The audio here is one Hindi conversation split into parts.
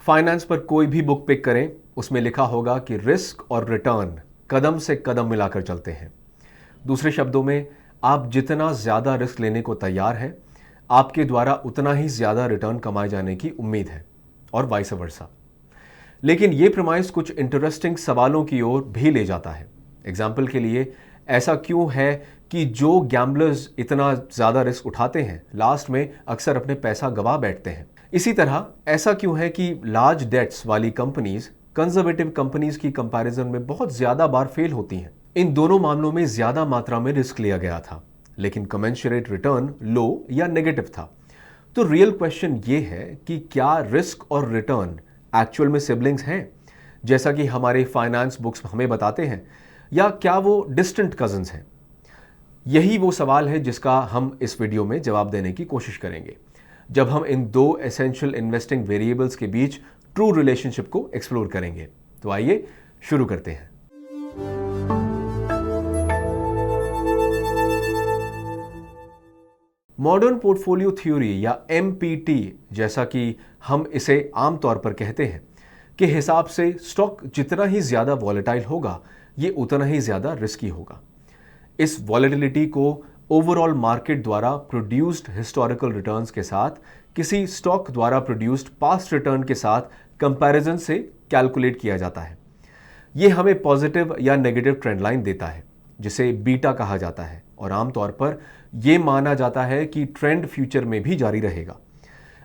फाइनेंस पर कोई भी बुक पिक करें, उसमें लिखा होगा कि रिस्क और रिटर्न कदम से कदम मिलाकर चलते हैं। दूसरे शब्दों में, आप जितना ज़्यादा रिस्क लेने को तैयार हैं, आपके द्वारा उतना ही ज़्यादा रिटर्न कमाए जाने की उम्मीद है, और वाइस वर्सा। लेकिन ये प्रमाइस कुछ इंटरेस्टिंग सवालों की ओर भी ले जाता है। एग्जाम्पल के लिए, ऐसा क्यों है कि जो गैम्बलर्स इतना ज़्यादा रिस्क उठाते हैं, लास्ट में अक्सर अपने पैसा गवा बैठते हैं? इसी तरह ऐसा क्यों है कि लार्ज डेट्स वाली कंपनीज कंजर्वेटिव कंपनीज की कंपैरिजन में बहुत ज़्यादा बार फेल होती हैं? इन दोनों मामलों में ज़्यादा मात्रा में रिस्क लिया गया था, लेकिन कमेंसुरेट रिटर्न लो या नेगेटिव था। तो रियल क्वेश्चन ये है कि क्या रिस्क और रिटर्न एक्चुअल में सिबलिंग्स हैं, जैसा कि हमारे फाइनेंस बुक्स हमें बताते हैं, या क्या वो डिस्टेंट कजन्स हैं? यही वो सवाल है जिसका हम इस वीडियो में जवाब देने की कोशिश करेंगे, जब हम इन दो एसेंशियल इन्वेस्टिंग वेरिएबल्स के बीच ट्रू रिलेशनशिप को एक्सप्लोर करेंगे। तो आइए शुरू करते हैं। मॉडर्न पोर्टफोलियो थ्योरी या MPT, जैसा कि हम इसे आमतौर पर कहते हैं, के हिसाब से स्टॉक जितना ही ज्यादा वॉलेटाइल होगा, ये उतना ही ज्यादा रिस्की होगा। इस वॉलेटिलिटी को ओवरऑल मार्केट द्वारा प्रोड्यूस्ड हिस्टोरिकल रिटर्न्स के साथ किसी स्टॉक द्वारा प्रोड्यूस्ड पास्ट रिटर्न के साथ कंपैरिजन से कैलकुलेट किया जाता है। यह हमें पॉजिटिव या नेगेटिव ट्रेंड लाइन देता है, जिसे बीटा कहा जाता है, और आमतौर पर यह माना जाता है कि ट्रेंड फ्यूचर में भी जारी रहेगा।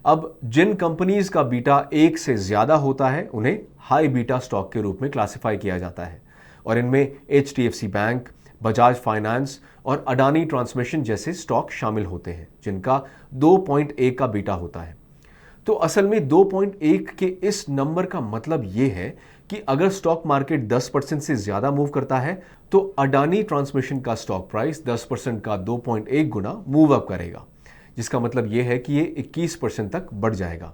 अब जिन कंपनीज का बीटा 1 से ज्यादा होता है, उन्हें हाई बीटा स्टॉक के रूप में क्लासिफाई किया जाता है, और इनमें HDFC बैंक, बजाज फाइनेंस और अडानी ट्रांसमिशन जैसे स्टॉक शामिल होते हैं, जिनका 2.1 का बीटा होता है। तो असल में 2.1 के इस नंबर का मतलब यह है कि अगर स्टॉक मार्केट 10% से ज्यादा मूव करता है, तो अडानी ट्रांसमिशन का स्टॉक प्राइस 10% का 2.1 गुना मूव अप करेगा, जिसका मतलब यह है कि ये 21% तक बढ़ जाएगा।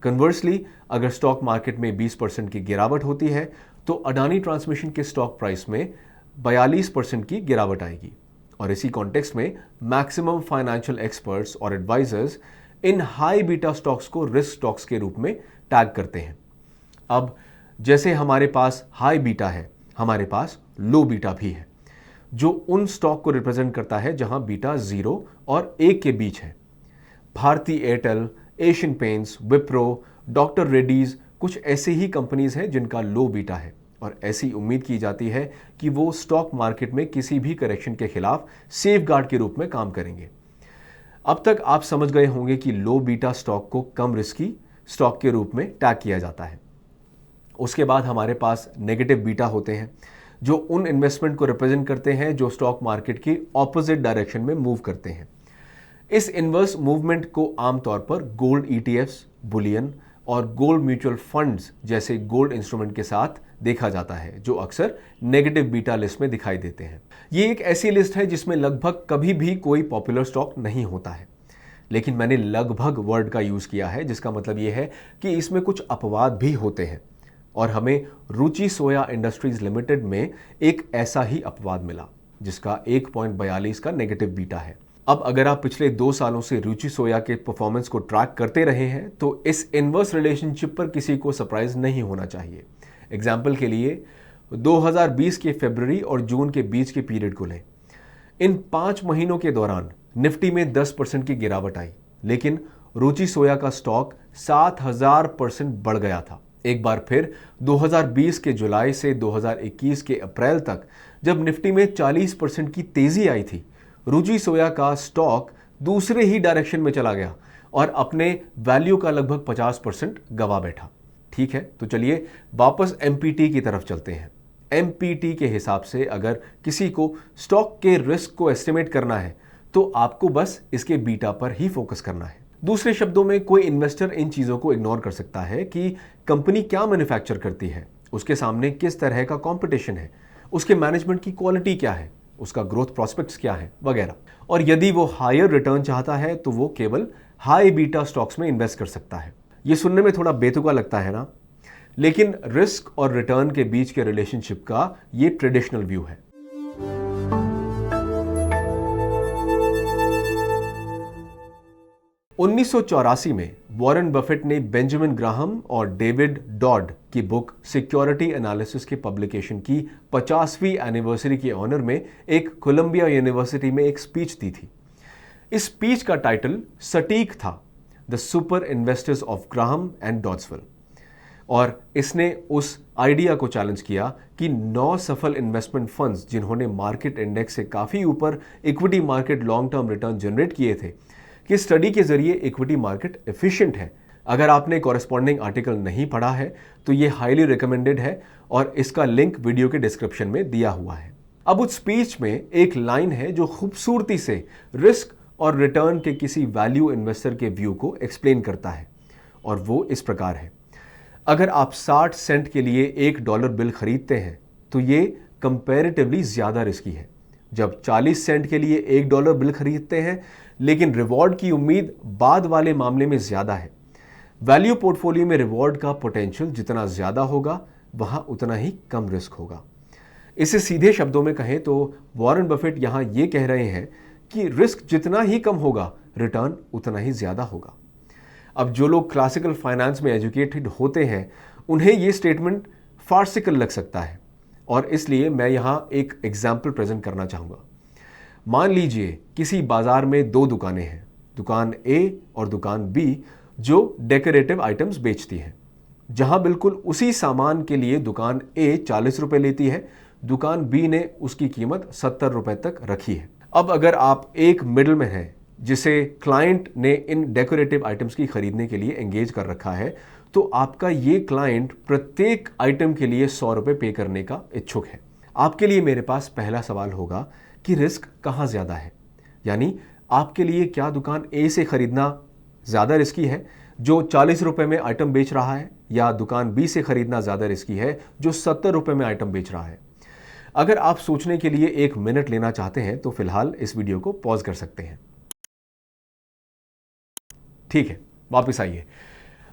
कन्वर्सली, अगर स्टॉक मार्केट में 20% की गिरावट होती है, तो अडानी ट्रांसमिशन के स्टॉक प्राइस में 42% की गिरावट आएगी। और इसी कॉन्टेक्स्ट में मैक्सिमम फाइनेंशियल एक्सपर्ट्स और एडवाइजर्स इन हाई बीटा स्टॉक्स को रिस्क स्टॉक्स के रूप में टैग करते हैं। अब जैसे हमारे पास हाई बीटा है, हमारे पास लो बीटा भी है, जो उन स्टॉक को रिप्रेजेंट करता है जहां बीटा 0 और 1 के बीच है। Bharti Airtel, Asian Paints, Wipro, Doctor Reddy's कुछ ऐसी ही कंपनीज हैं जिनका लो बीटा है, और ऐसी उम्मीद की जाती है कि वो स्टॉक मार्केट में किसी भी करेक्शन के खिलाफ सेफगार्ड के रूप में काम करेंगे। अब तक आप समझ गए होंगे कि लो बीटा स्टॉक को कम रिस्की स्टॉक के रूप में टैग किया जाता है। उसके बाद हमारे पास नेगेटिव बीटा होते हैं, जो उन इन्वेस्टमेंट को रिप्रेजेंट करते हैं जो स्टॉक मार्केट की ऑपोजिट डायरेक्शन में मूव करते हैं। इस इन्वर्स मूवमेंट को आमतौर पर गोल्ड ETFs, बुलियन और गोल्ड म्यूचुअल फंड्स जैसे गोल्ड इंस्ट्रूमेंट के साथ देखा जाता है, जो अक्सर नेगेटिव बीटा लिस्ट में दिखाई देते हैं। ये एक ऐसी लिस्ट है जिसमें लगभग कभी भी कोई पॉपुलर स्टॉक नहीं होता है, लेकिन मैंने लगभग वर्ड का यूज किया है, जिसका मतलब यह है कि इसमें कुछ अपवाद भी होते हैं, और हमें रुचि सोया इंडस्ट्रीज लिमिटेड में एक ऐसा ही अपवाद मिला, जिसका 1.42 का नेगेटिव बीटा है। अब अगर आप पिछले 2 सालों से रुचि सोया के परफॉर्मेंस को ट्रैक करते रहे हैं, तो इस इनवर्स रिलेशनशिप पर किसी को सरप्राइज नहीं होना चाहिए। एग्जाम्पल के लिए 2020 के फरवरी और जून के बीच के पीरियड को लें। इन 5 महीनों के दौरान निफ्टी में 10% की गिरावट आई, लेकिन रुचि सोया का स्टॉक 7000% बढ़ गया था। एक बार फिर 2020 के जुलाई से 2021 के अप्रैल तक, जब निफ्टी में 40% की तेजी आई थी, रुचि सोया का स्टॉक दूसरे ही डायरेक्शन में चला गया और अपने वैल्यू का लगभग 50% गवा बैठा। ठीक है, तो चलिए वापस MPT की तरफ चलते हैं। MPT के हिसाब से अगर किसी को स्टॉक के रिस्क को एस्टिमेट करना है, तो आपको बस इसके बीटा पर ही फोकस करना है। दूसरे शब्दों में, कोई इन्वेस्टर इन चीजों को इग्नोर कर सकता है कि कंपनी क्या मैन्युफैक्चर करती है, उसके सामने किस तरह का कंपटीशन है, उसके मैनेजमेंट की क्वालिटी क्या है, उसका ग्रोथ प्रोस्पेक्ट्स क्या है, वगैरह। और यदि वो हायर रिटर्न चाहता है, तो वो केवल हाई बीटा स्टॉक्स में इन्वेस्ट कर सकता है। ये सुनने में थोड़ा बेतुका लगता है ना, लेकिन रिस्क और रिटर्न के बीच के रिलेशनशिप का ये ट्रेडिशनल व्यू है। 1984 में वॉरेन बफेट ने बेंजामिन ग्राहम और डेविड डॉड की बुक सिक्योरिटी एनालिसिस के पब्लिकेशन की 50वीं एनिवर्सरी के ऑनर में एक कोलंबिया यूनिवर्सिटी में एक स्पीच दी थी। इस स्पीच का टाइटल सटीक था, the super investors of Graham and Doddsville, और इसने उस आइडिया को चैलेंज किया कि 9 सफल इन्वेस्टमेंट फंड्स जिन्होंने मार्केट इंडेक्स से काफ़ी ऊपर equity market long term return generate किए थे, कि स्टडी के जरिए इक्विटी मार्केट एफिशिएंट है। अगर आपने कॉरेस्पॉन्डिंग आर्टिकल नहीं पढ़ा है तो ये हाईली रिकमेंडेड है और इसका लिंक वीडियो के डिस्क्रिप्शन में दिया हुआ है। अब उस स्पीच में एक लाइन है जो खूबसूरती से रिस्क और रिटर्न के किसी वैल्यू इन्वेस्टर के व्यू को एक्सप्लेन करता है, और वो इस प्रकार है। अगर आप 60 सेंट के लिए $1 बिल खरीदते हैं तो ये कंपैरेटिवली ज़्यादा रिस्की है। जब 40 सेंट के लिए $1 बिल खरीदते हैं लेकिन रिवॉर्ड की उम्मीद बाद वाले मामले में ज़्यादा है। वैल्यू पोर्टफोलियो में रिवॉर्ड का पोटेंशियल जितना ज़्यादा होगा वहाँ उतना ही कम रिस्क होगा। इसे सीधे शब्दों में कहें तो वॉरेन बफेट यहाँ ये कह रहे हैं कि रिस्क जितना ही कम होगा रिटर्न उतना ही ज़्यादा होगा। अब जो लोग क्लासिकल फाइनेंस में एजुकेटेड होते हैं उन्हें ये स्टेटमेंट फार्सिकल लग सकता है, और इसलिए मैं यहाँ एक एग्जाम्पल प्रेजेंट करना चाहूँगा। मान लीजिए किसी बाजार में 2 दुकानें हैं, दुकान A और दुकान B, जो डेकोरेटिव आइटम्स बेचती हैं। जहां बिल्कुल उसी सामान के लिए दुकान A 40 रुपए लेती है, दुकान B ने उसकी कीमत 70 रुपए तक रखी है। अब अगर आप एक मिडिल में हैं जिसे क्लाइंट ने इन डेकोरेटिव आइटम्स की खरीदने के लिए एंगेज कर रखा है, तो आपका ये क्लाइंट प्रत्येक आइटम के लिए 100 रुपए पे करने का इच्छुक है। आपके लिए मेरे पास पहला सवाल होगा कि रिस्क कहाँ ज़्यादा है, यानी आपके लिए क्या दुकान A से खरीदना ज़्यादा रिस्की है जो 40 रुपए में आइटम बेच रहा है, या दुकान B से खरीदना ज़्यादा रिस्की है जो 70 रुपए में आइटम बेच रहा है। अगर आप सोचने के लिए 1 मिनट लेना चाहते हैं तो फिलहाल इस वीडियो को पॉज कर सकते हैं। ठीक है, वापस आइए।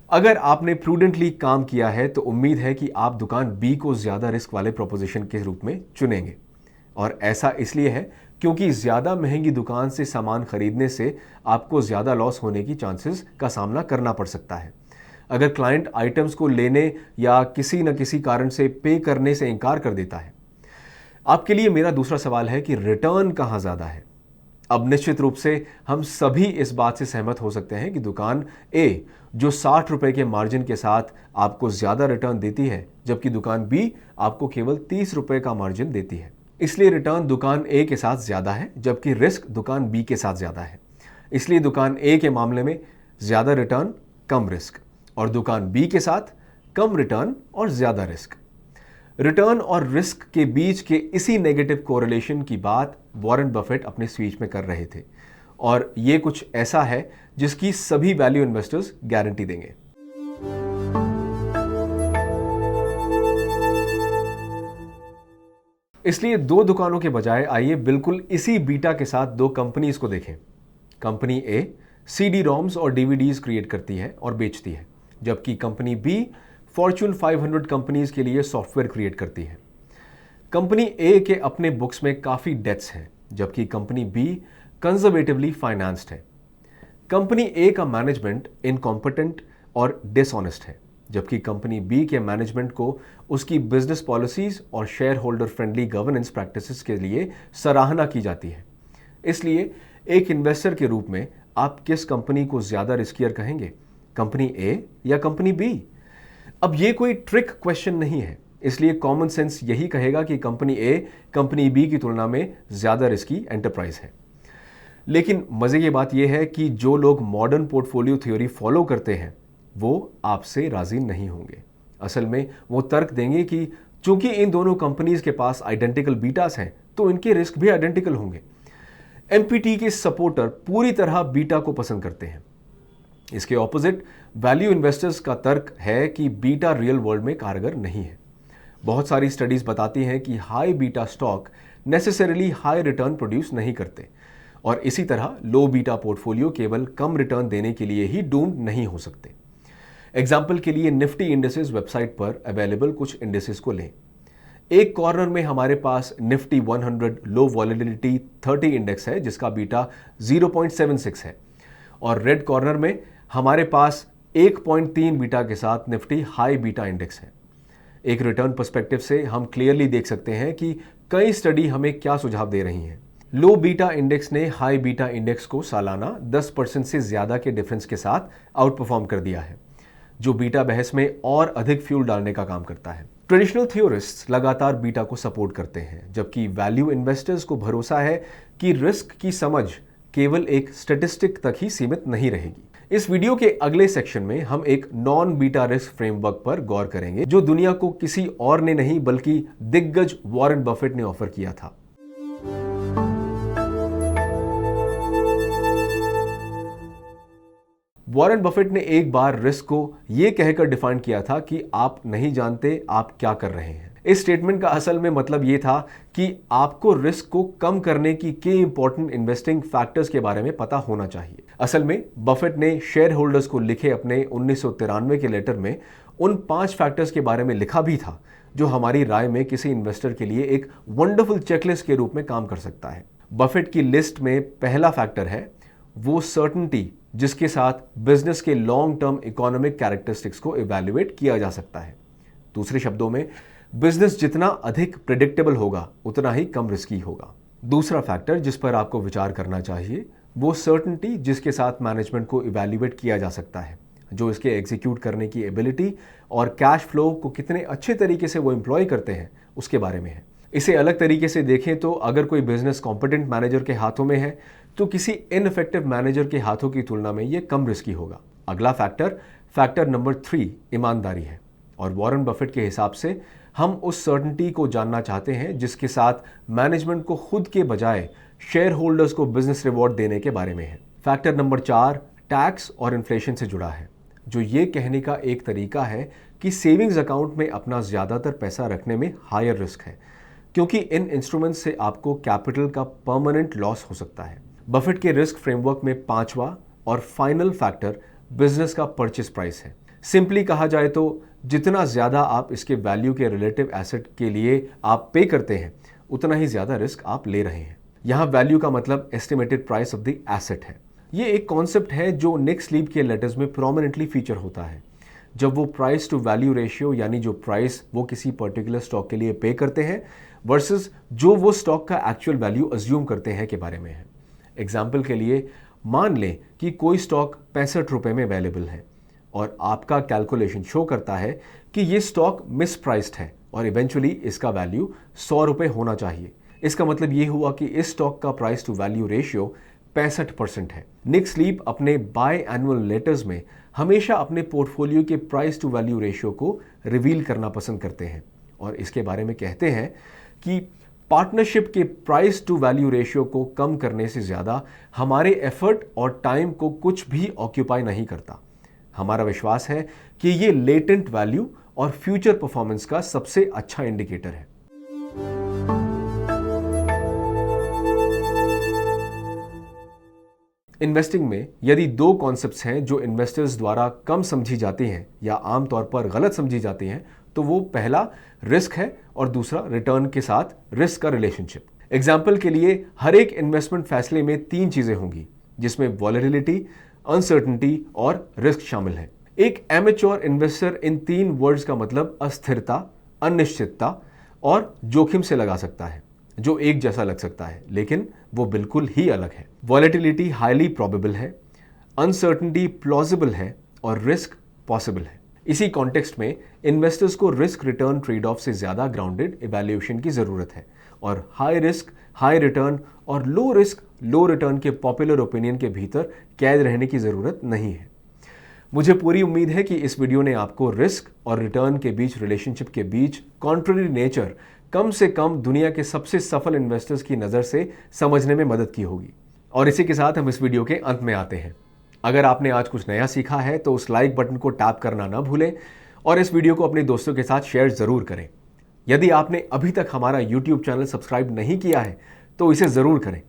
अगर आपने प्रूडेंटली काम किया है तो उम्मीद है कि आप दुकान B को ज़्यादा रिस्क वाले प्रोपोजिशन के रूप में चुनेंगे, और ऐसा इसलिए है क्योंकि ज़्यादा महंगी दुकान से सामान खरीदने से आपको ज़्यादा लॉस होने की चांसेस का सामना करना पड़ सकता है। अगर क्लाइंट आइटम्स को लेने या किसी न किसी कारण से पे करने से इनकार कर देता है। आपके लिए मेरा दूसरा सवाल है कि रिटर्न कहाँ ज़्यादा है। अब निश्चित रूप से हम सभी इस बात से सहमत हो सकते हैं कि दुकान A जो 60 रुपए के मार्जिन के साथ आपको ज़्यादा रिटर्न देती है, जबकि दुकान B आपको केवल 30 रुपए का मार्जिन देती है। इसलिए रिटर्न दुकान A के साथ ज़्यादा है जबकि रिस्क दुकान B के साथ ज़्यादा है। इसलिए दुकान A के मामले में ज़्यादा रिटर्न कम रिस्क, और दुकान B के साथ कम रिटर्न और ज़्यादा रिस्क। रिटर्न और रिस्क के बीच के इसी नेगेटिव कोरिलेशन की बात वॉरेन बफेट अपने स्पीच में कर रहे थे, और ये कुछ ऐसा है जिसकी सभी वैल्यू इन्वेस्टर्स गारंटी देंगे। इसलिए 2 दुकानों के बजाय आइए बिल्कुल इसी बीटा के साथ 2 कंपनीज को देखें। कंपनी A CD-ROMs और DVDs क्रिएट करती है और बेचती है, जबकि कंपनी B फॉर्च्यून 500 कंपनीज के लिए सॉफ्टवेयर क्रिएट करती है। कंपनी A के अपने बुक्स में काफ़ी डेट्स हैं, जबकि कंपनी B कंजर्वेटिवली फाइनेंस्ड है। कंपनी A का मैनेजमेंट इनकॉम्पिटेंट और डिसऑनेस्ट है, जबकि कंपनी B के मैनेजमेंट को उसकी बिजनेस पॉलिसीज और share holder friendly governance practices के लिए सराहना की जाती है। इसलिए एक इन्वेस्टर के रूप में आप किस कंपनी को ज़्यादा रिस्कियर कहेंगे, कंपनी A या कंपनी B? अब ये कोई ट्रिक क्वेश्चन नहीं है, इसलिए कॉमन सेंस यही कहेगा कि कंपनी A कंपनी B की तुलना में ज़्यादा रिस्की एंटरप्राइज है। लेकिन मज़े की बात यह है कि जो लोग मॉडर्न पोर्टफोलियो थ्योरी फॉलो करते हैं वो आपसे राज़ी नहीं होंगे। असल में वो तर्क देंगे कि चूंकि इन दोनों कंपनीज के पास आइडेंटिकल बीटास हैं तो इनके रिस्क भी आइडेंटिकल होंगे। एमपीटी के सपोर्टर पूरी तरह बीटा को पसंद करते हैं। इसके ऑपोजिट वैल्यू इन्वेस्टर्स का तर्क है कि बीटा रियल वर्ल्ड में कारगर नहीं है। बहुत सारी स्टडीज बताती हैं कि high beta stock necessarily high return produce नहीं करते, और इसी तरह लो बीटा पोर्टफोलियो केवल कम रिटर्न देने के लिए ही डूम्ड नहीं हो सकते। एग्जाम्पल के लिए निफ्टी इंडेसेस वेबसाइट पर अवेलेबल कुछ इंडेसेस को लें। एक कॉर्नर में हमारे पास निफ्टी 100 लो वॉलेटिलिटी 30 इंडेक्स है जिसका बीटा 0.76 है, और रेड कॉर्नर में हमारे पास 1.3 बीटा के साथ निफ्टी हाई बीटा इंडेक्स है। एक रिटर्न पर्सपेक्टिव से हम क्लियरली देख सकते हैं कि कई स्टडी हमें क्या सुझाव दे रही हैं। लो बीटा इंडेक्स ने हाई बीटा इंडेक्स को सालाना 10% से ज्यादा के डिफरेंस के साथ आउट परफॉर्म कर दिया है, जो बीटा बहस में और अधिक फ्यूल डालने का काम करता है। ट्रेडिशनल थ्योरिस्ट्स लगातार बीटा को सपोर्ट करते हैं, जबकि वैल्यू इन्वेस्टर्स को भरोसा है कि रिस्क की समझ केवल एक स्टैटिस्टिक तक ही सीमित नहीं रहेगी। इस वीडियो के अगले सेक्शन में हम एक नॉन बीटा रिस्क फ्रेमवर्क पर गौर करेंगे, जो दुनिया को किसी और ने नहीं बल्कि दिग्गज वॉरेन बफेट ने ऑफर किया था। वॉरेन बफेट ने एक बार रिस्क को यह कहकर डिफाइन किया था कि आप नहीं जानते आप क्या कर रहे हैं। इस स्टेटमेंट का असल में मतलब यह था कि आपको रिस्क को कम करने की कई इंपॉर्टेंट इन्वेस्टिंग फैक्टर्स के बारे में पता होना चाहिए। असल में बफेट ने शेयर होल्डर्स को लिखे अपने 1993 के लेटर में उन 5 फैक्टर्स के बारे में लिखा भी था, जो हमारी राय में किसी इन्वेस्टर के लिए एक वंडरफुल चेकलिस्ट के रूप में काम कर सकता है। बफेट की लिस्ट में पहला फैक्टर है वो सर्टेनिटी, जिसके साथ बिजनेस के लॉन्ग टर्म इकोनॉमिक कैरेक्टरिस्टिक्स को इवैल्यूएट किया जा सकता है। दूसरे शब्दों में, बिजनेस जितना अधिक प्रेडिक्टेबल होगा उतना ही कम रिस्की होगा। दूसरा फैक्टर जिस पर आपको विचार करना चाहिए वो सर्टेनिटी, जिसके साथ मैनेजमेंट को इवैल्यूएट किया जा सकता है, जो इसके एग्जीक्यूट करने की एबिलिटी और कैश फ्लो को कितने अच्छे तरीके से वो एम्प्लॉय करते हैं उसके बारे में है। इसे अलग तरीके से देखें तो अगर कोई बिजनेस कॉम्पिटेंट मैनेजर के हाथों में है तो किसी इनइफेक्टिव मैनेजर के हाथों की तुलना में यह कम रिस्की होगा। अगला फैक्टर नंबर 3 ईमानदारी है, और वॉरेन बफेट के हिसाब से हम उस सर्टेनिटी को जानना चाहते हैं जिसके साथ मैनेजमेंट को खुद के बजाय शेयर होल्डर्स को बिजनेस रिवॉर्ड देने के बारे में है। फैक्टर नंबर 4 टैक्स और इन्फ्लेशन से जुड़ा है, जो ये कहने का एक तरीका है कि सेविंग्स अकाउंट में अपना ज्यादातर पैसा रखने में हायर रिस्क है, क्योंकि इन इंस्ट्रूमेंट्स से आपको कैपिटल का परमानेंट लॉस हो सकता है। बफेट के रिस्क फ्रेमवर्क में 5वां और फाइनल फैक्टर बिजनेस का परचेस प्राइस है। सिंपली कहा जाए तो जितना ज्यादा आप इसके वैल्यू के रिलेटिव एसेट के लिए आप पे करते हैं, उतना ही ज्यादा रिस्क आप ले रहे हैं। यहां वैल्यू का मतलब estimated price of the asset है। यह एक कॉन्सेप्ट है जो निक स्लीप के लेटर्स में प्रोमिनेंटली फीचर होता है, जब वो प्राइस टू वैल्यू रेशियो, यानी जो प्राइस वो किसी पर्टिकुलर स्टॉक के लिए पे करते हैं वर्सेस जो वो स्टॉक का एक्चुअल वैल्यू अज्यूम करते हैं के बारे में है। एग्जाम्पल के लिए मान लें कि कोई स्टॉक 65 रुपए में अवेलेबल है और आपका कैलकुलेशन शो करता है कि ये स्टॉक मिसप्राइस्ड है और इवेंचुअली इसका वैल्यू 100 रुपए होना चाहिए। इसका मतलब ये हुआ कि इस स्टॉक का प्राइस टू वैल्यू रेशियो 65% है। निक स्लीप अपने बाय एनुअल लेटर्स में हमेशा अपने पोर्टफोलियो के प्राइस टू वैल्यू रेशियो को रिवील करना पसंद करते हैं और इसके बारे में कहते हैं कि पार्टनरशिप के प्राइस टू वैल्यू रेशियो को कम करने से ज्यादा हमारे एफर्ट और टाइम को कुछ भी ऑक्यूपाई नहीं करता। हमारा विश्वास है कि ये लेटेंट वैल्यू और फ्यूचर परफॉर्मेंस का सबसे अच्छा इंडिकेटर है। इन्वेस्टिंग में यदि 2 कॉन्सेप्ट्स हैं जो इन्वेस्टर्स द्वारा कम समझी जाती हैं या आमतौर पर गलत समझी जाती हैं, तो वो पहला रिस्क है और दूसरा रिटर्न के साथ रिस्क का रिलेशनशिप। एग्जाम्पल के लिए हर एक इन्वेस्टमेंट फैसले में 3 चीजें होंगी, जिसमें वॉलेटिलिटी, अनसर्टेनिटी और रिस्क शामिल है। एक एमेच्योर इन्वेस्टर इन 3 वर्ड्स का मतलब अस्थिरता, अनिश्चितता और जोखिम से लगा सकता है, जो एक जैसा लग सकता है लेकिन वो बिल्कुल ही अलग है। वॉलेटिलिटी हाईली प्रोबेबल है, अनसर्टेनिटी प्लॉजिबल है और रिस्क पॉसिबल है। इसी कॉन्टेक्स्ट में इन्वेस्टर्स को रिस्क रिटर्न ट्रेड ऑफ से ज्यादा ग्राउंडेड इवैल्यूएशन की जरूरत है और हाई रिस्क हाई रिटर्न और लो रिस्क लो रिटर्न के पॉपुलर ओपिनियन के भीतर कैद रहने की जरूरत नहीं है। मुझे पूरी उम्मीद है कि इस वीडियो ने आपको रिस्क और रिटर्न के बीच रिलेशनशिप के बीच कॉन्ट्ररी नेचर कम से कम दुनिया के सबसे सफल इन्वेस्टर्स की नजर से समझने में मदद की होगी। और इसी के साथ हम इस वीडियो के अंत में आते हैं। अगर आपने आज कुछ नया सीखा है तो उस लाइक बटन को टैप करना ना भूलें और इस वीडियो को अपने दोस्तों के साथ शेयर जरूर करें। यदि आपने अभी तक हमारा YouTube चैनल सब्सक्राइब नहीं किया है तो इसे जरूर करें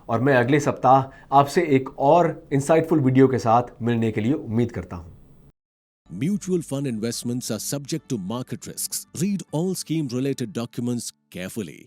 और मैं अगले सप्ताह आपसे एक और इंसाइटफुल वीडियो के साथ मिलने के लिए उम्मीद करता हूं। Mutual fund investments are subject to market risks. Read all scheme related documents carefully.